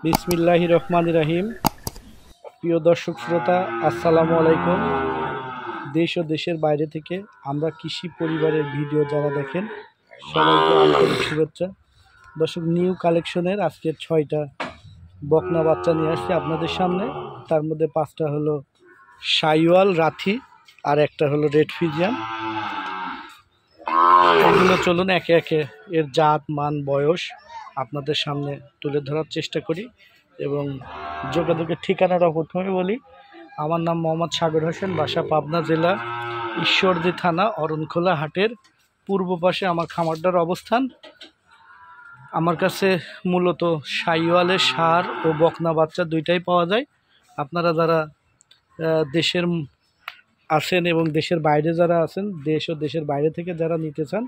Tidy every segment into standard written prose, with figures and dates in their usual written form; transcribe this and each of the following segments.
বিসমিল্লাহির রহমানির রহিম। প্রিয় দর্শক শ্রোতা, আসসালামু আলাইকুম। দেশ ও দেশের বাইরে থেকে আমরা কৃষি পরিবারের ভিডিও যারা দেখেন সবাইকে আন্তরিক শুভেচ্ছা। দর্শক, নিউ কালেকশনের আজকে 6টা বকনা বাচ্চা নিয়ে আসছি আপনাদের সামনে। তার মধ্যে 5টা হলো শাইওয়াল রাথি আর একটা হলো রেড ফিজিয়ান। এগুলো চলুন একে একে এর জাত, মান, বয়স আপনাদের সামনে তুলে ধরার চেষ্টা করি এবং যোগাযোগের ঠিকানাটা প্রথমে বলি। আমার নাম মোহাম্মদ সাগর হোসেন, বাসা পাবনা জেলা ঈশ্বরদী থানা অরণখোলা হাটের পূর্ব পাশে আমার খামারটার অবস্থান। আমার কাছে মূলত শাইওয়ালের ষাঁড় ও বকনা বাচ্চা দুইটাই পাওয়া যায়। আপনারা যারা দেশের আছেন এবং দেশের বাইরে যারা আছেন, দেশ ও দেশের বাইরে থেকে যারা নিতে চান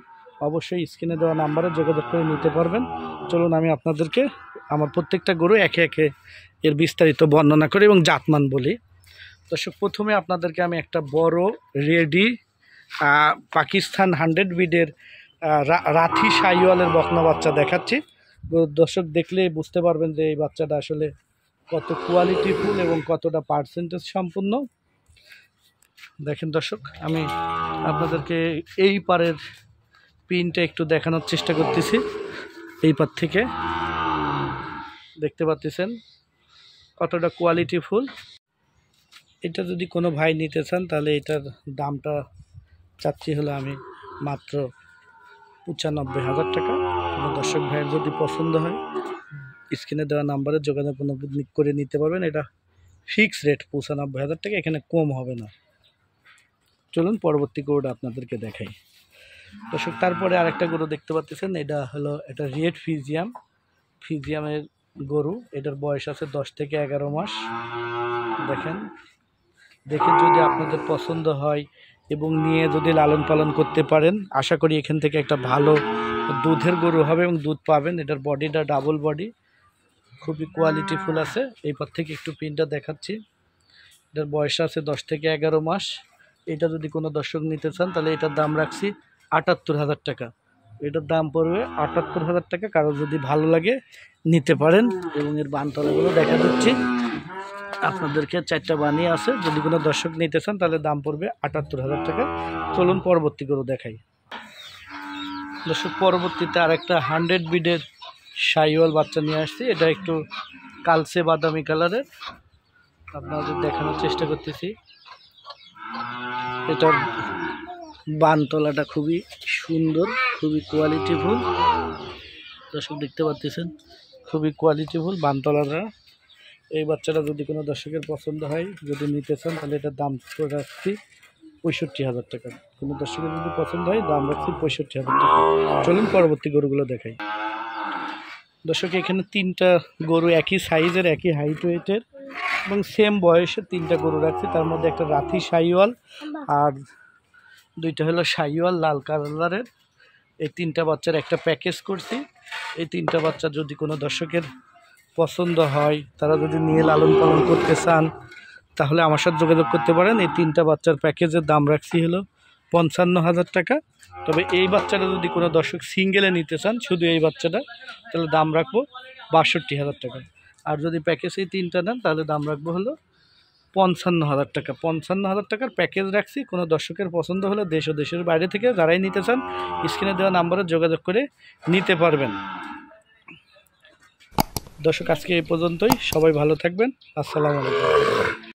অবশ্যই স্ক্রিনে দেওয়া নাম্বারে যোগাযোগ করে নিতে পারবেন। চলুন আমি আপনাদেরকে আমার প্রত্যেকটা গরু একে একে এর বিস্তারিত বর্ণনা করি এবং জাতমান বলি। দর্শক, প্রথমে আপনাদেরকে আমি একটা বড় রেডি পাকিস্তান 100 ব্রিডের রাথি শাইওয়ালের বকনা বাচ্চা দেখাচ্ছি। দর্শক, দেখলে বুঝতে পারবেন যে এই বাচ্চাটা আসলে কত কোয়ালিটিফুল এবং কতটা পার্সেন্টেজ সম্পূর্ণ। দেখেন দর্শক, আমি আপনাদেরকে এই পারের পিনটা একটু দেখানোর চেষ্টা করতেছি। এই পার থেকে দেখতে পাচ্ছেন কতটা কোয়ালিটিফুল। এটা যদি কোনো ভাই নিতে চান তাহলে এটার দামটা চাচ্ছি হলো আমি মাত্র 95,000 টাকা। কোনো দর্শক ভাইয়ের যদি পছন্দ হয় স্ক্রিনে দেওয়া নাম্বারে যোগাযোগ করে নিতে পারবেন। এটা ফিক্স রেট 95,000 টাকা, এখানে কম হবে না। চলুন পরবর্তী গরুটা আপনাদেরকে দেখাই। দর্শক, তারপরে আরেকটা গরু দেখতে পাচ্ছেন, এটা হলো এটা রেড ফিজিয়ামের গরু। এটার বয়স আছে 10 থেকে 11 মাস। দেখেন, দেখে যদি আপনাদের পছন্দ হয় এবং নিয়ে যদি লালন পালন করতে পারেন, আশা করি এখান থেকে একটা ভালো দুধের গরু হবে এবং দুধ পাবেন। এটার বডিটা ডাবল বডি, খুবই কোয়ালিটিফুল আছে। এই পর থেকে একটু পিনটা দেখাচ্ছি। এটার বয়স আছে 10 থেকে 11 মাস। এটা যদি কোনো দর্শক নিতে চান তাহলে এটার দাম রাখছি 78,000 টাকা। এটার দাম পড়বে 78,000 টাকা। কারো যদি ভালো লাগে নিতে পারেন এবং এর বানতলাগুলো দেখা দিচ্ছি আপনাদেরকে। 4টা বানিয়ে আছে। যদি কোনো দর্শক নিতে চান তাহলে দাম পড়বে 78,000 টাকা। চলুন পরবর্তী গরু দেখাই। দর্শক, পরবর্তীতে আরেকটা 100 ব্রিডের শাইওয়াল বাচ্চা নিয়ে আসছি। এটা একটু কালচে বাদামি কালারের, আপনাদের দেখানোর চেষ্টা করতেছি। এটার বানতলাটা খুবই সুন্দর, খুবই কোয়ালিটিফুল। দর্শক দেখতে পাচ্ছেন খুবই কোয়ালিটিফুল বানতলাটা। এই বাচ্চাটা যদি কোনো দর্শকের পছন্দ হয়, যদি নিতে চান তাহলে এটার দাম রাখছি 65,000 টাকা। কোনো দর্শকের যদি পছন্দ হয় দাম রাখছি 65,000 টাকা। চলুন পরবর্তী গরুগুলো দেখাই। দর্শক, এখানে 3টা গরু একই সাইজের, একই হাইট ওয়েটের এবং সেম বয়সের 3টা গরু রাখছি। তার মধ্যে একটা রাথি শাইওয়াল আর 2টা হলো শাইওয়াল লাল কালারের। এই 3টা বাচ্চার একটা প্যাকেজ করছি। এই 3টা বাচ্চা যদি কোনো দর্শকের পছন্দ হয়, তারা যদি নিয়ে লালন পালন করতে চান তাহলে আমার সাথে যোগাযোগ করতে পারেন। এই 3টা বাচ্চার প্যাকেজের দাম রাখছি হলো 55,000 টাকা। তবে এই বাচ্চাটা যদি কোনো দর্শক সিঙ্গেলে নিতে চান, শুধু এই বাচ্চাটা, তাহলে দাম রাখবো 62,000 টাকা। আর যদি প্যাকেজ এই 3টা নেন তাহলে দাম রাখবো হলো 55,000 টাকা। 55,000 টাকার প্যাকেজ রাখছি। কোনো দর্শকের পছন্দ হলে দেশ ও দেশের বাইরে থেকে যারাই নিতে চান স্ক্রিনে দেওয়া নাম্বারে যোগাযোগ করে নিতে পারবেন। দর্শক, আজকে এই পর্যন্তই। সবাই ভালো থাকবেন। আসসালামু আলাইকুম।